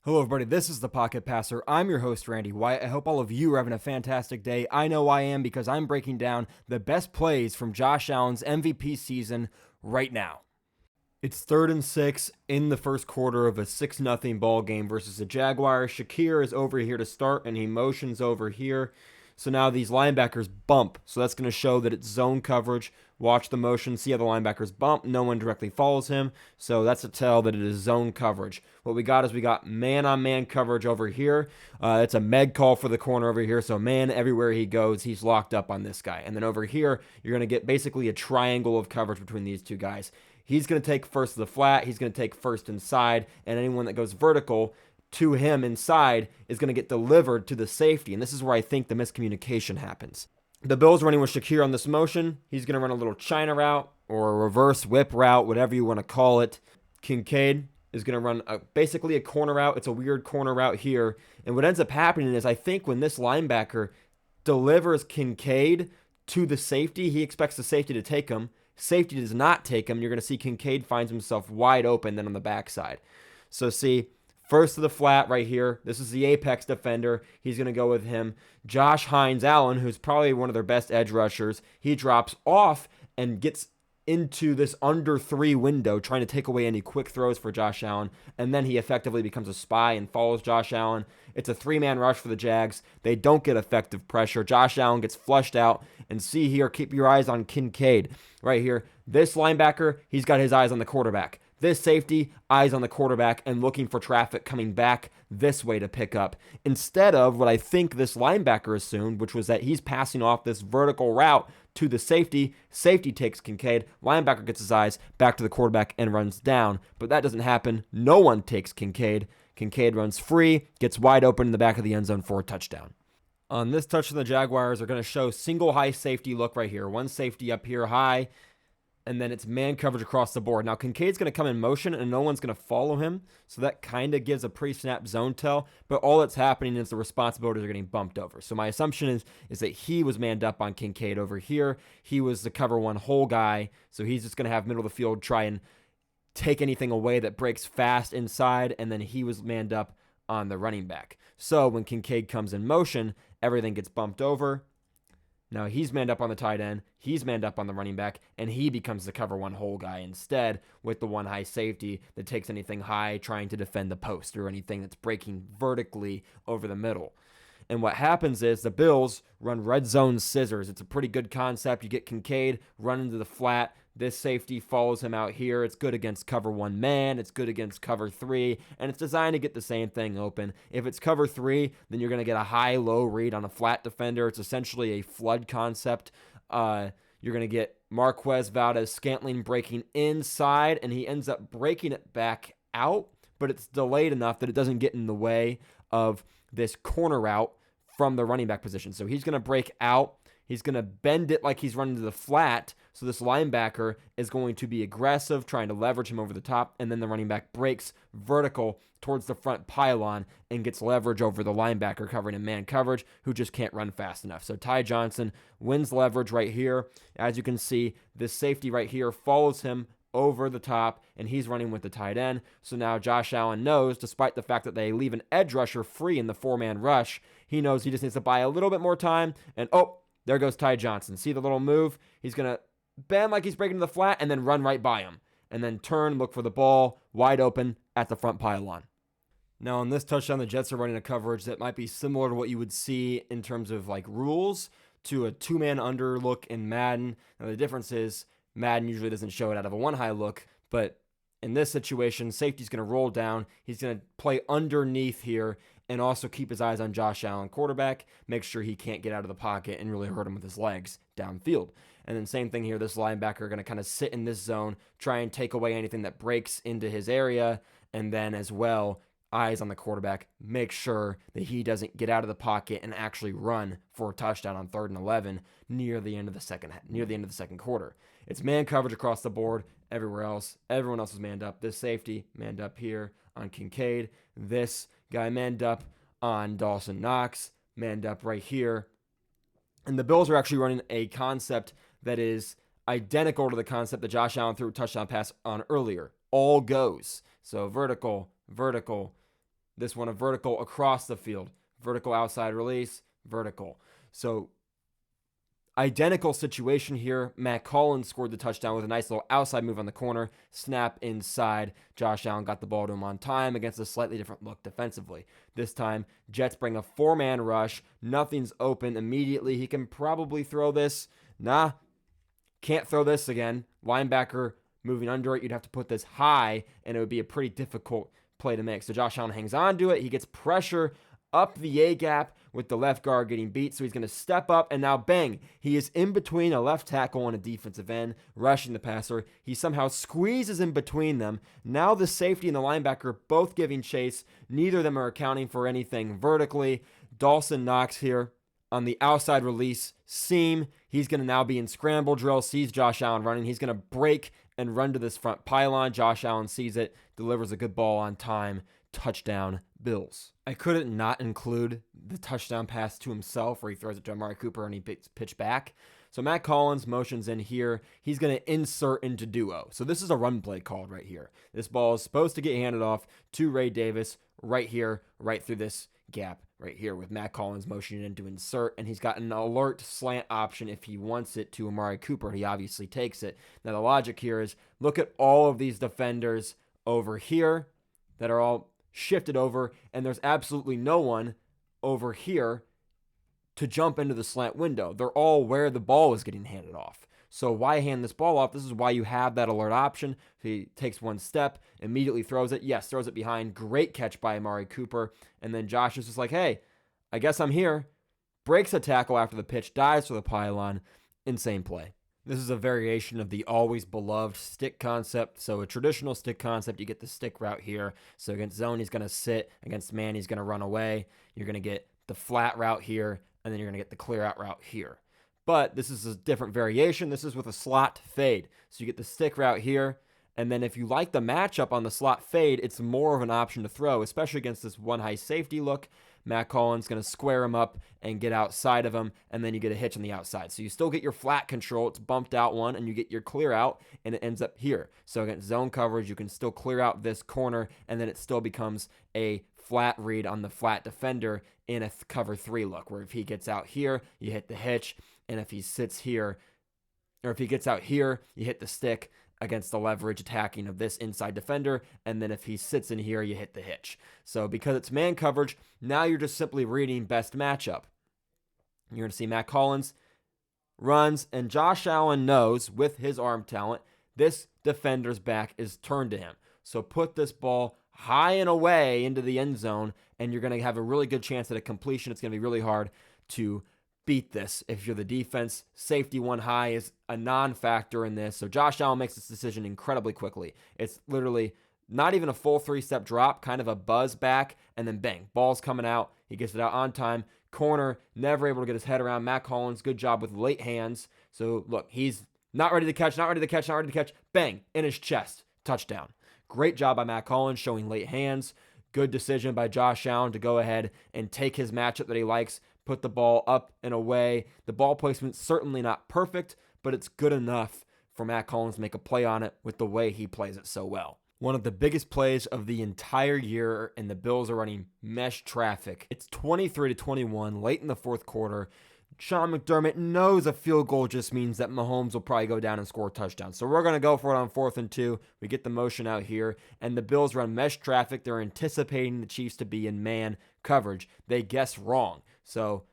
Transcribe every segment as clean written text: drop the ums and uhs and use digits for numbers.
Hello, everybody. This is the Pocket Passer. I'm your host, Randy White. I hope all of you are having a fantastic day. I know I am because I'm breaking down the best plays from Josh Allen's MVP season right now. It's 3rd and 6 in the first quarter of a 6-0 ball game versus the Jaguars. Shakir is over here to start, and he motions over here. So now these linebackers bump. So that's going to show that it's zone coverage. Watch the motion, see how the linebackers bump. No one directly follows him. So that's a tell that it is zone coverage. What we got is we got man-on-man coverage over here. It's a med call for the corner over here. So man, everywhere he goes, he's locked up on this guy. And then over here, you're going to get basically a triangle of coverage between these two guys. He's going to take first to the flat. He's going to take first inside. And anyone that goes vertical to him inside is going to get delivered to the safety. And this is where I think the miscommunication happens. The Bills running with Shakir on this motion. He's going to run a little China route or a reverse whip route, whatever you want to call it. Kincaid is going to run basically a corner route. It's a weird corner route here. And what ends up happening is I think when this linebacker delivers Kincaid to the safety, he expects the safety to take him. Safety does not take him. You're going to see Kincaid finds himself wide open then on the backside. So see, first to the flat right here. This is the apex defender. He's going to go with him. Josh Hines-Allen, who's probably one of their best edge rushers, he drops off and gets into this under 3 window, trying to take away any quick throws for Josh Allen. And then he effectively becomes a spy and follows Josh Allen. It's a 3-man rush for the Jags. They don't get effective pressure. Josh Allen gets flushed out. And see here, keep your eyes on Kincaid right here. This linebacker, he's got his eyes on the quarterback. This safety, eyes on the quarterback and looking for traffic coming back this way to pick up. Instead of what I think this linebacker assumed, which was that he's passing off this vertical route to the safety. Safety takes Kincaid. Linebacker gets his eyes back to the quarterback and runs down. But that doesn't happen. No one takes Kincaid. Kincaid runs free, gets wide open in the back of the end zone for a touchdown. On this touchdown, the Jaguars are going to show single high safety look right here. One safety up here high, and then it's man coverage across the board. Now, Kincaid's going to come in motion, and no one's going to follow him, so that kind of gives a pre-snap zone tell, but all that's happening is the responsibilities are getting bumped over. So my assumption is that he was manned up on Kincaid over here. He was the cover one whole guy, so he's just going to have middle of the field try and take anything away that breaks fast inside, and then he was manned up on the running back. So when Kincaid comes in motion, everything gets bumped over. Now he's manned up on the tight end, he's manned up on the running back, and he becomes the cover one whole guy instead with the one high safety that takes anything high trying to defend the post or anything that's breaking vertically over the middle. And what happens is the Bills run red zone scissors. It's a pretty good concept. You get Kincaid run into the flat. This safety follows him out here. It's good against cover 1 man. It's good against cover 3. And it's designed to get the same thing open. If it's cover 3, then you're going to get a high-low read on a flat defender. It's essentially a flood concept. You're going to get Marquez Valdez-Scantling breaking inside, and he ends up breaking it back out, but it's delayed enough that it doesn't get in the way of this corner route from the running back position. So he's going to break out. He's going to bend it like he's running to the flat. So this linebacker is going to be aggressive, trying to leverage him over the top. And then the running back breaks vertical towards the front pylon and gets leverage over the linebacker covering in man coverage, who just can't run fast enough. So Ty Johnson wins leverage right here. As you can see, this safety right here follows him over the top, and he's running with the tight end. So now Josh Allen knows, despite the fact that they leave an edge rusher free in the 4-man rush, he knows he just needs to buy a little bit more time. And there goes Ty Johnson. See the little move? He's going to bend like he's breaking to the flat and then run right by him. And then turn, look for the ball, wide open at the front pylon. Now on this touchdown, the Jets are running a coverage that might be similar to what you would see in terms of like rules to a 2-man under look in Madden. Now the difference is Madden usually doesn't show it out of a 1-high look, but in this situation, safety's going to roll down. He's going to play underneath here and also keep his eyes on Josh Allen, quarterback, make sure he can't get out of the pocket and really hurt him with his legs downfield. And then same thing here, this linebacker going to kind of sit in this zone, try and take away anything that breaks into his area, and then as well, eyes on the quarterback, make sure that he doesn't get out of the pocket and actually run for a touchdown on 3rd and 11 near the end of the second quarter. It's man coverage across the board. Everywhere else, everyone else is manned up. This safety manned up here on Kincaid. This guy manned up on Dawson Knox, manned up right here. And the Bills are actually running a concept that is identical to the concept that Josh Allen threw a touchdown pass on earlier. All goes. So vertical, vertical, This one a vertical across the field. Vertical outside release, vertical. So identical situation here. Matt Collins scored the touchdown with a nice little outside move on the corner. Snap inside. Josh Allen got the ball to him on time against a slightly different look defensively. This time, Jets bring a 4-man rush. Nothing's open immediately. He can probably throw this. Nah, can't throw this again. Linebacker moving under it. You'd have to put this high, and it would be a pretty difficult play to make. So Josh Allen hangs on to it. He gets pressure up the A-gap with the left guard getting beat. So he's going to step up, and now bang, he is in between a left tackle and a defensive end, rushing the passer. He somehow squeezes in between them. Now the safety and the linebacker both giving chase. Neither of them are accounting for anything vertically. Dawson Knox here on the outside release seam. He's going to now be in scramble drill, sees Josh Allen running. He's going to break and run to this front pylon. Josh Allen sees it, delivers a good ball on time. Touchdown, Bills. I couldn't not include the touchdown pass to himself where he throws it to Amari Cooper and he pitch back. So Matt Collins motions in here. He's going to insert into duo. So this is a run play called right here. This ball is supposed to get handed off to Ray Davis right here, right through this gap right here with Matt Collins motioning in to insert, and he's got an alert slant option if he wants it to Amari Cooper. He obviously takes it. Now the logic here is look at all of these defenders over here that are all shifted over, and there's absolutely no one over here to jump into the slant window. They're all where the ball is getting handed off. So why hand this ball off? This is why you have that alert option. He takes one step, immediately throws it. Yes, throws it behind. Great catch by Amari Cooper. And then Josh is just like, hey, I guess I'm here. Breaks a tackle after the pitch, dives for the pylon. Insane play. This is a variation of the always beloved stick concept. So a traditional stick concept, you get the stick route here. So against zone, he's going to sit. Against man, he's going to run away. You're going to get the flat route here, and then you're going to get the clear out route here. But this is a different variation. This is with a slot fade. So you get the stick route here, and then if you like the matchup on the slot fade, it's more of an option to throw, especially against this one high safety look. Matt Collins going to square him up and get outside of him, and then you get a hitch on the outside. So you still get your flat control. It's bumped out one, and you get your clear out, and it ends up here. So against zone coverage, you can still clear out this corner, and then it still becomes a flat read on the flat defender in a cover 3 look, where if he gets out here, you hit the hitch, and if he sits here, or if he gets out here, you hit the stick against the leverage attacking of this inside defender, and then if he sits in here, you hit the hitch. So because it's man coverage, now you're just simply reading best matchup. You're going to see Matt Collins runs, and Josh Allen knows with his arm talent, this defender's back is turned to him. So put this ball high and away into the end zone, and you're going to have a really good chance at a completion. It's going to be really hard to beat this. If you're the defense, safety one high is a non-factor in this. So Josh Allen makes this decision incredibly quickly. It's literally not even a full 3-step drop, kind of a buzz back, and then bang, ball's coming out. He gets it out on time. Corner, never able to get his head around. Matt Collins, good job with late hands. So look, he's not ready to catch. Bang, in his chest. Touchdown. Great job by Matt Collins showing late hands. Good decision by Josh Allen to go ahead and take his matchup that he likes, put the ball up and away. The ball placement's certainly not perfect, but it's good enough for Matt Collins to make a play on it with the way he plays it so well. One of the biggest plays of the entire year, and the Bills are running mesh traffic. It's 23-21 late in the fourth quarter. Sean McDermott knows a field goal just means that Mahomes will probably go down and score a touchdown. So we're going to go for it on 4th and 2. We get the motion out here, and the Bills run mesh traffic. They're anticipating the Chiefs to be in man coverage. They guess wrong. So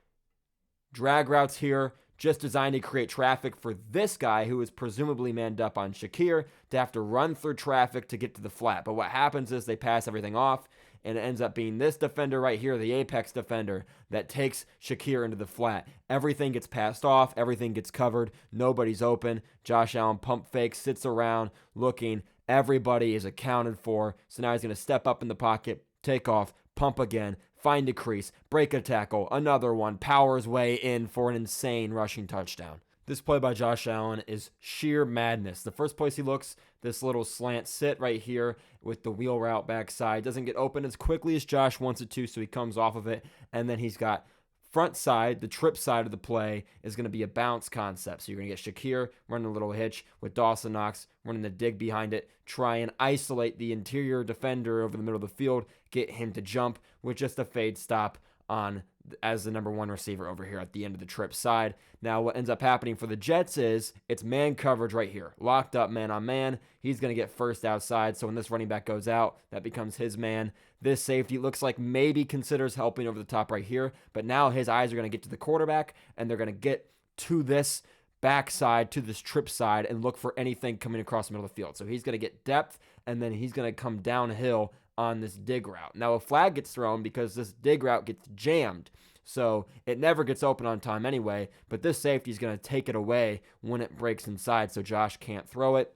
drag routes here, just designed to create traffic for this guy who is presumably manned up on Shakir to have to run through traffic to get to the flat. But what happens is they pass everything off, and it ends up being this defender right here, the apex defender, that takes Shakir into the flat. Everything gets passed off. Everything gets covered. Nobody's open. Josh Allen pump fake, sits around looking. Everybody is accounted for. So now he's going to step up in the pocket, take off, pump again, find a crease, break a tackle, another one, powers way in for an insane rushing touchdown. This play by Josh Allen is sheer madness. The first place he looks, this little slant sit right here with the wheel route backside. Doesn't get open as quickly as Josh wants it to, so he comes off of it. And then he's got front side, the trip side of the play, is going to be a bounce concept. So you're going to get Shakir running a little hitch with Dawson Knox running the dig behind it, try and isolate the interior defender over the middle of the field, get him to jump with just a fade stop on as the number one receiver over here at the end of the trip side. Now what ends up happening for the Jets is it's man coverage right here. Locked up man on man. He's going to get first outside. So when this running back goes out, that becomes his man. This safety looks like maybe considers helping over the top right here, but now his eyes are going to get to the quarterback and they're going to get to this backside, to this trip side, and look for anything coming across the middle of the field. So he's going to get depth and then he's going to come downhill on this dig route. Now a flag gets thrown because this dig route gets jammed. So it never gets open on time anyway, but this safety is going to take it away when it breaks inside so Josh can't throw it.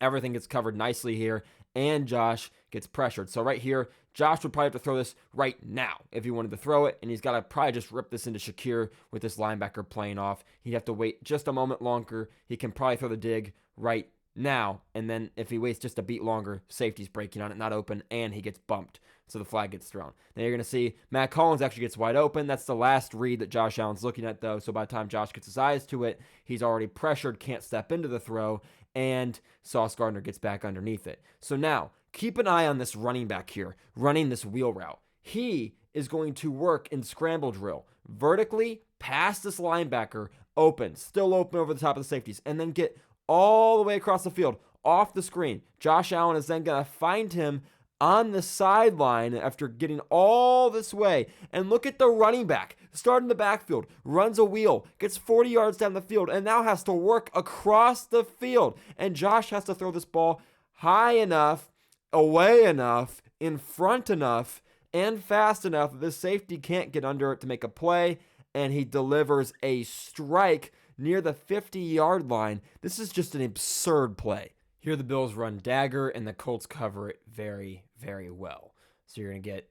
Everything gets covered nicely here, and Josh gets pressured. So right here, Josh would probably have to throw this right now if he wanted to throw it, and he's got to probably just rip this into Shakir with this linebacker playing off. He'd have to wait just a moment longer. He can probably throw the dig right now, and then if he waits just a beat longer, safety's breaking on it, not open, and he gets bumped. So the flag gets thrown. Then you're going to see Matt Collins actually gets wide open. That's the last read that Josh Allen's looking at, though. So by the time Josh gets his eyes to it, he's already pressured, can't step into the throw, and Sauce Gardner gets back underneath it. So now, keep an eye on this running back here, running this wheel route. He is going to work in scramble drill, vertically past this linebacker, open, still open over the top of the safeties, and then get all the way across the field, off the screen. Josh Allen is then going to find him on the sideline after getting all this way. And look at the running back, starting the backfield, runs a wheel, gets 40 yards down the field, and now has to work across the field. And Josh has to throw this ball high enough, away enough, in front enough, and fast enough that the safety can't get under it to make a play, and he delivers a strike near the 50-yard line. This is just an absurd play. Here the Bills run dagger, and the Colts cover it very, very well. So you're going to get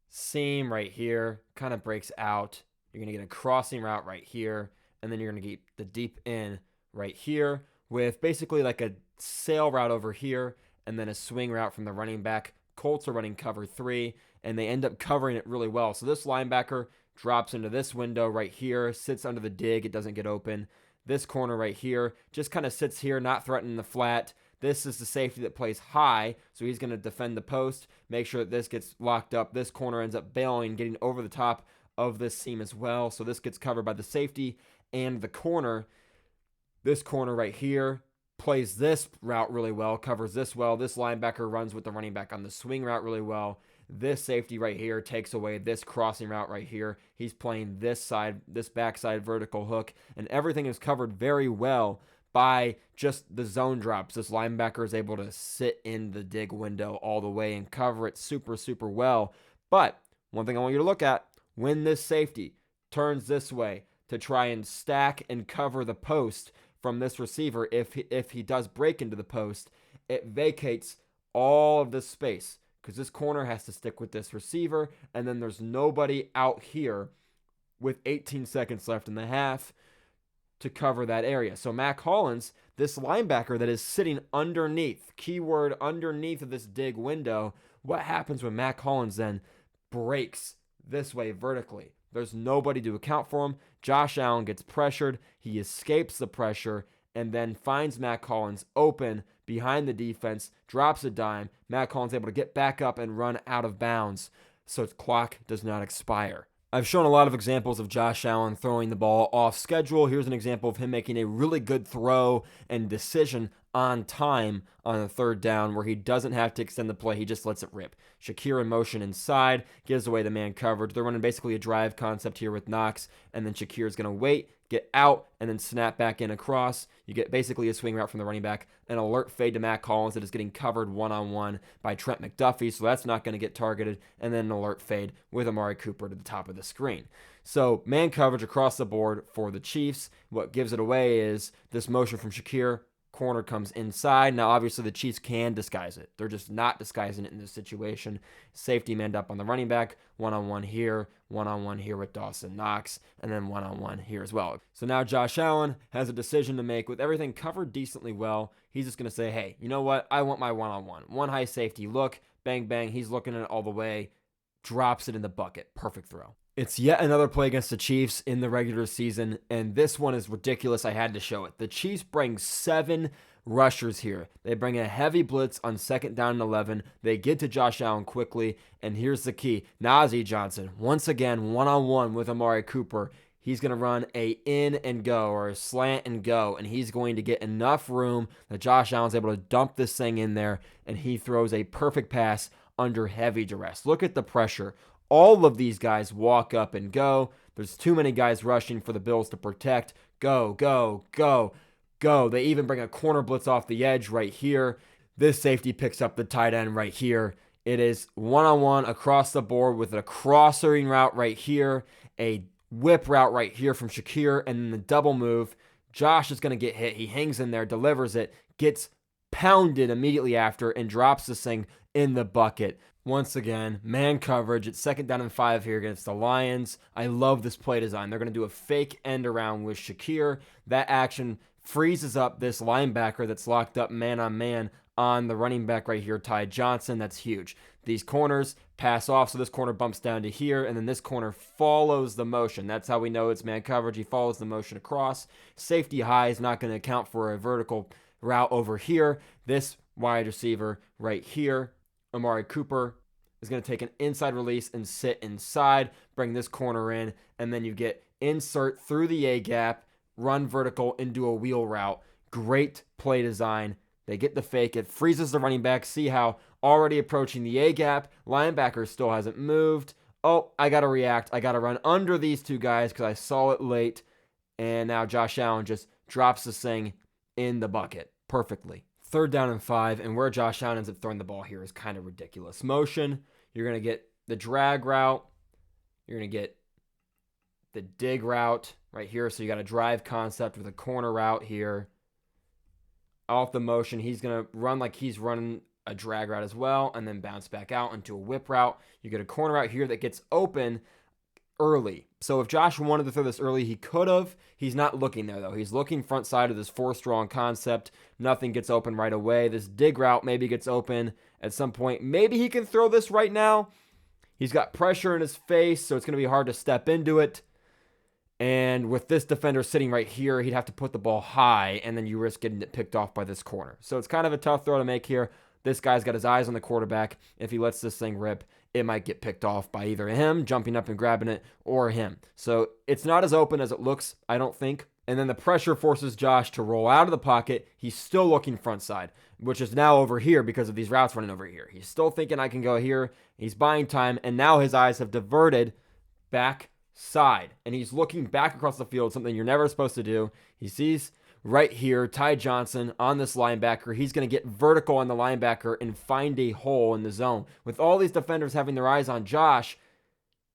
seam right here, kind of breaks out. You're going to get a crossing route right here, and then you're going to get the deep in right here with basically like a sail route over here, and then a swing route from the running back. Colts are running cover 3, and they end up covering it really well. So this linebacker drops into this window right here, sits under the dig, it doesn't get open. This corner right here just kind of sits here, not threatening the flat. This is the safety that plays high, so he's going to defend the post, make sure that this gets locked up. This corner ends up bailing, getting over the top of this seam as well. So this gets covered by the safety and the corner. This corner right here plays this route really well, covers this well. This linebacker runs with the running back on the swing route really well. This safety right here takes away this crossing route right here. He's playing this side, this backside vertical hook, and everything is covered very well by just the zone drops. This linebacker is able to sit in the dig window all the way and cover it super, super well. But one thing I want you to look at, when this safety turns this way to try and stack and cover the post from this receiver, if he does break into the post, it vacates all of this space because this corner has to stick with this receiver, and then there's nobody out here with 18 seconds left in the half to cover that area. So Matt Collins, this linebacker that is sitting underneath, keyword underneath of this dig window, what happens when Matt Collins then breaks this way vertically? There's nobody to account for him. Josh Allen gets pressured. He escapes the pressure and then finds Matt Collins open behind the defense, drops a dime. Matt Collins able to get back up and run out of bounds, so his clock does not expire. I've shown a lot of examples of Josh Allen throwing the ball off schedule. Here's an example of him making a really good throw and decision on time on a third down where he doesn't have to extend the play. He just lets it rip. Shakir in motion inside, gives away the man coverage. They're running basically a drive concept here with Knox, and then Shakir is going to wait, get out, and then snap back in across. You get basically a swing route from the running back, an alert fade to Matt Collins that is getting covered one-on-one by Trent McDuffie, so that's not going to get targeted, and then an alert fade with Amari Cooper to the top of the screen. So man coverage across the board for the Chiefs. What gives it away is this motion from Shakir. Corner comes inside. Now, obviously, the Chiefs can disguise it. They're just not disguising it in this situation. Safety manned up on the running back. One-on-one here with Dawson Knox, and then one-on-one here as well. So now Josh Allen has a decision to make with everything covered decently well. He's just going to say, hey, you know what? I want my one-on-one. One high safety look. Bang, bang. He's looking at it all the way. drops it in the bucket. Perfect throw. It's yet another play against the Chiefs in the regular season, and this one is ridiculous. I had to show it. The Chiefs bring 7 rushers here. They bring a heavy blitz on 2nd down and 11. They get to Josh Allen quickly, and here's the key. Najee Johnson, once again, one-on-one with Amari Cooper. He's going to run a in and go or a slant and go, and he's going to get enough room that Josh Allen's able to dump this thing in there, and he throws a perfect pass under heavy duress. Look at the pressure. All of these guys walk up and go. There's too many guys rushing for the Bills to protect. Go, go, go, go. They even bring a corner blitz off the edge right here. This safety picks up the tight end right here. It is one-on-one across the board with a crossing route right here, a whip route right here from Shakir, and then the double move. Josh is going to get hit. He hangs in there, delivers it, gets pounded immediately after, and drops this thing in the bucket. Once again, man coverage. It's 2nd down and 5 here against the Lions. I love this play design. They're going to do a fake end around with Shakir. That action freezes up this linebacker that's locked up man on man on the running back right here, Ty Johnson. That's huge. These corners pass off, so this corner bumps down to here, and then this corner follows the motion. That's how we know it's man coverage. He follows the motion across. Safety high is not going to account for a vertical route over here. This wide receiver right here, Amari Cooper, is going to take an inside release and sit inside, bring this corner in, and then you get insert through the A-gap, run vertical into a wheel route. Great play design. They get the fake. It freezes the running back. See how already approaching the A-gap, linebacker still hasn't moved. Oh, I got to react. I got to run under these two guys because I saw it late, and now Josh Allen just drops this thing in the bucket perfectly. 3rd down and 5, and where Josh Allen ends up throwing the ball here is kind of ridiculous. Motion, you're going to get the drag route. You're going to get the dig route right here. So you got a drive concept with a corner route here. Off the motion, he's going to run like he's running a drag route as well, and then bounce back out into a whip route. You get a corner route here that gets open early. So if Josh wanted to throw this early, he could have. He's not looking there, though. He's looking front side of this 4-strong concept. Nothing gets open right away. This dig route maybe gets open at some point. Maybe he can throw this right now. He's got pressure in his face, so it's going to be hard to step into it. And with this defender sitting right here, he'd have to put the ball high, and then you risk getting it picked off by this corner. So it's kind of a tough throw to make here. This guy's got his eyes on the quarterback. If he lets this thing rip, it might get picked off by either him jumping up and grabbing it or him. So it's not as open as it looks, I don't think. And then the pressure forces Josh to roll out of the pocket. He's still looking front side, which is now over here because of these routes running over here. He's still thinking I can go here. He's buying time, and now his eyes have diverted back side. And he's looking back across the field, something you're never supposed to do. He sees right here, Ty Johnson on this linebacker. He's going to get vertical on the linebacker and find a hole in the zone. With all these defenders having their eyes on Josh,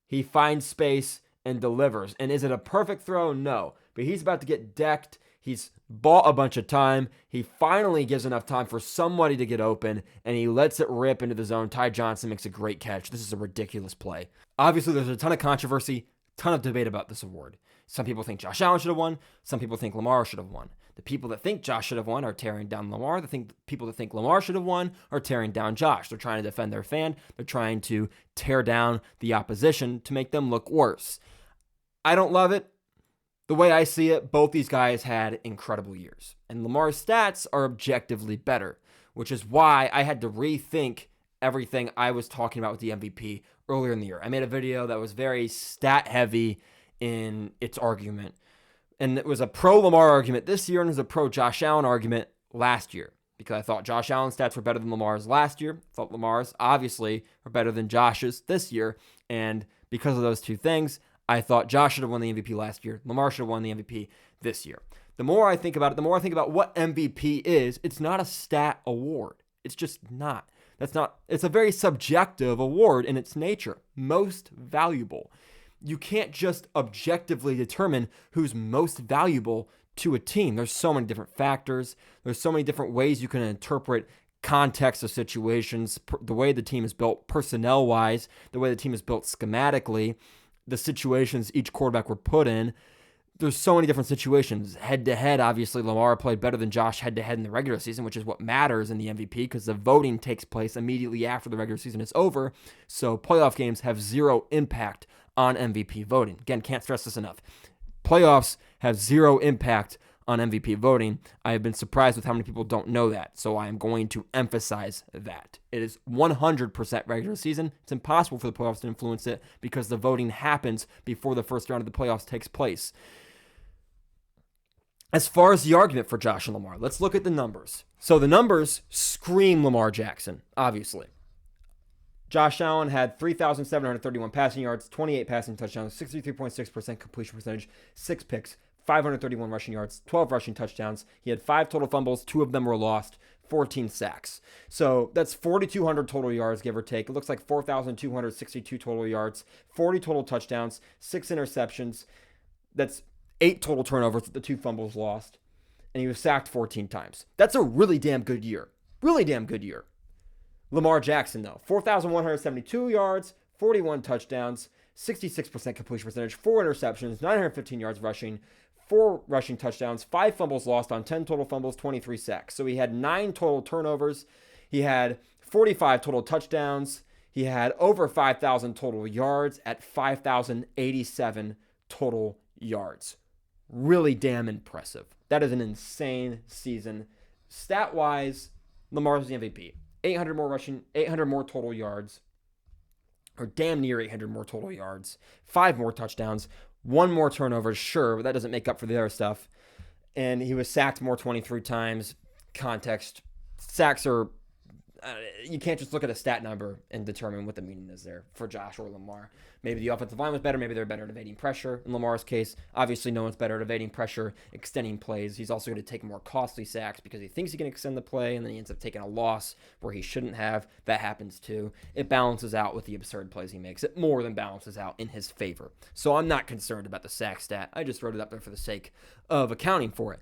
he finds space and delivers. And is it a perfect throw? No. But he's about to get decked. He's bought a bunch of time. He finally gives enough time for somebody to get open, and he lets it rip into the zone. Ty Johnson makes a great catch. This is a ridiculous play. Obviously, there's a ton of controversy, ton of debate about this award. Some people think Josh Allen should have won. Some people think Lamar should have won. The people that think Josh should have won are tearing down Lamar. People that think Lamar should have won are tearing down Josh. They're trying to defend their fan. They're trying to tear down the opposition to make them look worse. I don't love it. The way I see it, both these guys had incredible years. And Lamar's stats are objectively better, which is why I had to rethink everything I was talking about with the MVP earlier in the year. I made a video that was very stat heavy in its argument. And it was a pro Lamar argument this year and it was a pro Josh Allen argument last year. Because I thought Josh Allen's stats were better than Lamar's last year. I thought Lamar's obviously are better than Josh's this year. And because of those two things, I thought Josh should have won the MVP last year. Lamar should have won the MVP this year. The more I think about it, the more I think about what MVP is, it's not a stat award. It's just not. It's a very subjective award in its nature. Most valuable. You can't just objectively determine who's most valuable to a team. There's so many different factors. There's so many different ways you can interpret context of situations, the way the team is built personnel-wise, the way the team is built schematically, the situations each quarterback were put in. there's so many different situations. Head-to-head, obviously, Lamar played better than Josh head-to-head in the regular season, which is what matters in the MVP because the voting takes place immediately after the regular season is over. So playoff games have zero impact on MVP voting. Again, can't stress this enough. Playoffs have zero impact on MVP voting. I have been surprised with how many people don't know that, so I am going to emphasize that. It is 100% regular season. It's impossible for the playoffs to influence it because the voting happens before the first round of the playoffs takes place. As far as the argument for Josh and Lamar, let's look at the numbers. So the numbers scream Lamar Jackson, obviously. Josh Allen had 3,731 passing yards, 28 passing touchdowns, 63.6% completion percentage, 6 picks, 531 rushing yards, 12 rushing touchdowns. He had 5 total fumbles, 2 of them were lost, 14 sacks. So that's 4,200 total yards, give or take. It looks like 4,262 total yards, 40 total touchdowns, 6 interceptions. That's 8 total turnovers with the 2 fumbles lost. And he was sacked 14 times. That's a really damn good year. Really damn good year. Lamar Jackson, though, 4,172 yards, 41 touchdowns, 66% completion percentage, 4 interceptions, 915 yards rushing, 4 rushing touchdowns, 5 fumbles lost on 10 total fumbles, 23 sacks. So he had 9 total turnovers. He had 45 total touchdowns. He had over 5,000 total yards at 5,087 total yards. Really damn impressive. That is an insane season. Stat-wise, Lamar's the MVP. 800 more rushing, 800 more total yards, or damn near 800 more total yards, 5 more touchdowns, 1 more turnover, sure, but that doesn't make up for the other stuff. And he was sacked more 23 times. Context, sacks are, you can't just look at a stat number and determine what the meaning is there for Josh or Lamar. Maybe the offensive line was better. Maybe they're better at evading pressure. In Lamar's case, obviously no one's better at evading pressure, extending plays. He's also going to take more costly sacks because he thinks he can extend the play, and then he ends up taking a loss where he shouldn't have. That happens too. It balances out with the absurd plays he makes. It more than balances out in his favor. So I'm not concerned about the sack stat. I just wrote it up there for the sake of accounting for it.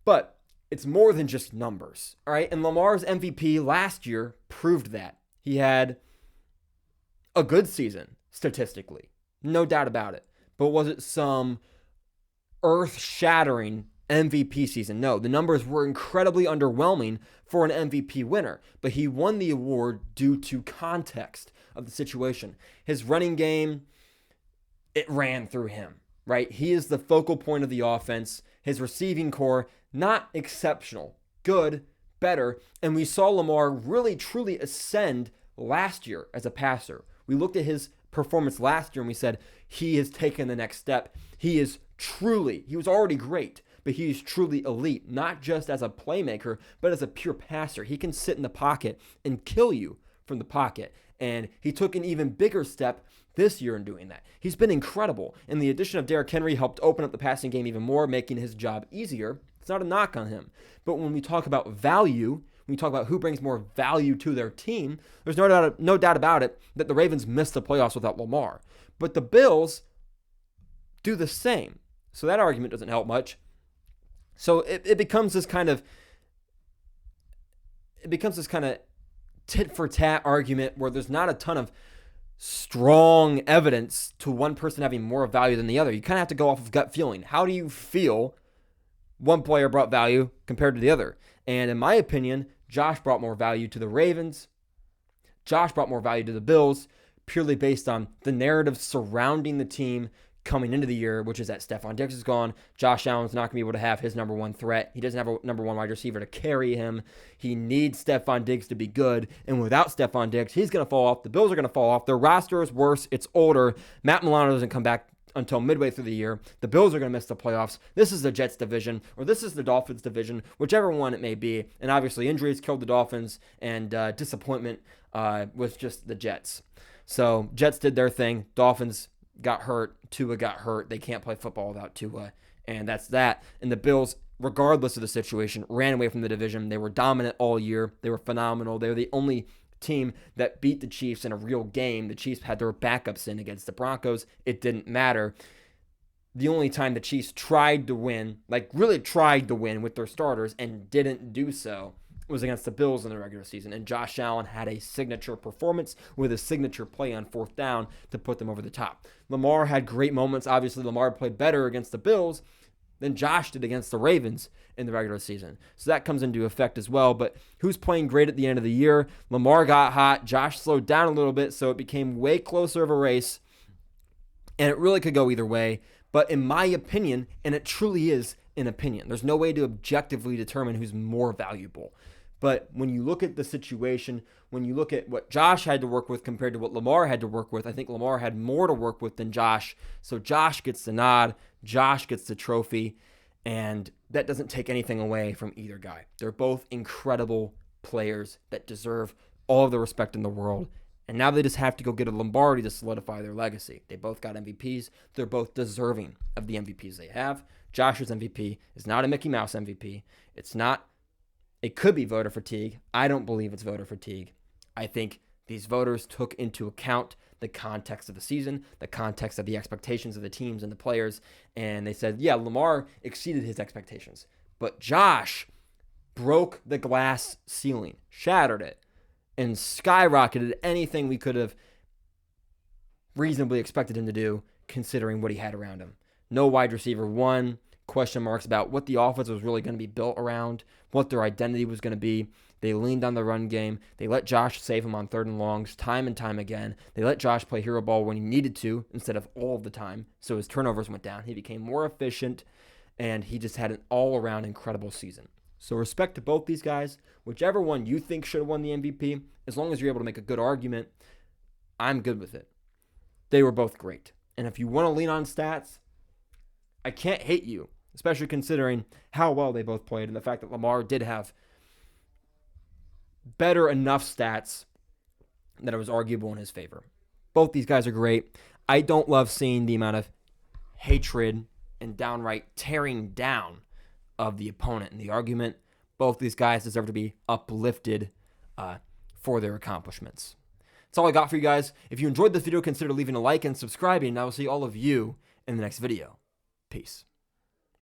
But it's more than just numbers, all right? And Lamar's MVP last year proved that. He had a good season, statistically. No doubt about it. But was it some earth-shattering MVP season? No, the numbers were incredibly underwhelming for an MVP winner. But he won the award due to context of the situation. His running game, it ran through him, right? He is the focal point of the offense. His receiving core, not exceptional, good, better. And we saw Lamar really, truly ascend last year as a passer. We looked at his performance last year and we said, he has taken the next step. He was already great, but he is truly elite, not just as a playmaker, but as a pure passer. He can sit in the pocket and kill you from the pocket. And he took an even bigger step this year in doing that. He's been incredible. And the addition of Derrick Henry helped open up the passing game even more, making his job easier. It's not a knock on him. But when we talk about value, when we talk about who brings more value to their team, there's no doubt about it that the Ravens missed the playoffs without Lamar. But the Bills do the same. So that argument doesn't help much. So it becomes this kind of tit for tat argument where there's not a ton of strong evidence to one person having more value than the other. You kind of have to go off of gut feeling. How do you feel one player brought value compared to the other? And in my opinion, Josh brought more value to the Ravens. Josh brought more value to the Bills purely based on the narrative surrounding the team coming into the year, which is that Stephon Diggs is gone. Josh Allen's not going to be able to have his number one threat. He doesn't have a number one wide receiver to carry him. He needs Stephon Diggs to be good. And without Stephon Diggs, he's going to fall off. The Bills are going to fall off. Their roster is worse. It's older. Matt Milano doesn't come back until midway through the year. The Bills are going to miss the playoffs. This is the Jets division, or this is the Dolphins division, whichever one it may be. And obviously injuries killed the Dolphins, and disappointment was just the Jets. So Jets did their thing. Dolphins got hurt. Tua got hurt. They can't play football without Tua. And that's that. And the Bills, regardless of the situation, ran away from the division. They were dominant all year. They were phenomenal. They were the only team that beat the Chiefs in a real game. The Chiefs had their backups in against the Broncos. It didn't matter. The only time the Chiefs tried to win, like really tried to win with their starters and didn't do so, was against the Bills in the regular season, and Josh Allen had a signature performance with a signature play on fourth down to put them over the top. Lamar had great moments. Obviously, Lamar played better against the Bills than Josh did against the Ravens in the regular season. So that comes into effect as well. But who's playing great at the end of the year? Lamar got hot. Josh slowed down a little bit, so it became way closer of a race. And it really could go either way. But in my opinion, and it truly is an opinion, there's no way to objectively determine who's more valuable. But when you look at the situation, when you look at what Josh had to work with compared to what Lamar had to work with, I think Lamar had more to work with than Josh. So Josh gets the nod, Josh gets the trophy, and that doesn't take anything away from either guy. They're both incredible players that deserve all of the respect in the world. And now they just have to go get a Lombardi to solidify their legacy. They both got MVPs. They're both deserving of the MVPs they have. Josh's MVP is not a Mickey Mouse MVP. It could be voter fatigue. I don't believe it's voter fatigue. I think these voters took into account the context of the season, the context of the expectations of the teams and the players, and they said, yeah, Lamar exceeded his expectations. But Josh broke the glass ceiling, shattered it, and skyrocketed anything we could have reasonably expected him to do, considering what he had around him. No wide receiver one, question marks about what the offense was really going to be built around, what their identity was going to be. They leaned on the run game. They let Josh save him on third and longs time and time again. They let Josh play hero ball when he needed to instead of all of the time, so his turnovers went down. He became more efficient, and he just had an all-around incredible season. So respect to both these guys. Whichever one you think should have won the MVP, as long as you're able to make a good argument, I'm good with it. They were both great. And if you want to lean on stats, I can't hate you, especially considering how well they both played and the fact that Lamar did have better enough stats that it was arguable in his favor. Both these guys are great. I don't love seeing the amount of hatred and downright tearing down of the opponent in the argument. Both these guys deserve to be uplifted for their accomplishments. That's all I got for you guys. If you enjoyed this video, consider leaving a like and subscribing, and I will see all of you in the next video. Peace.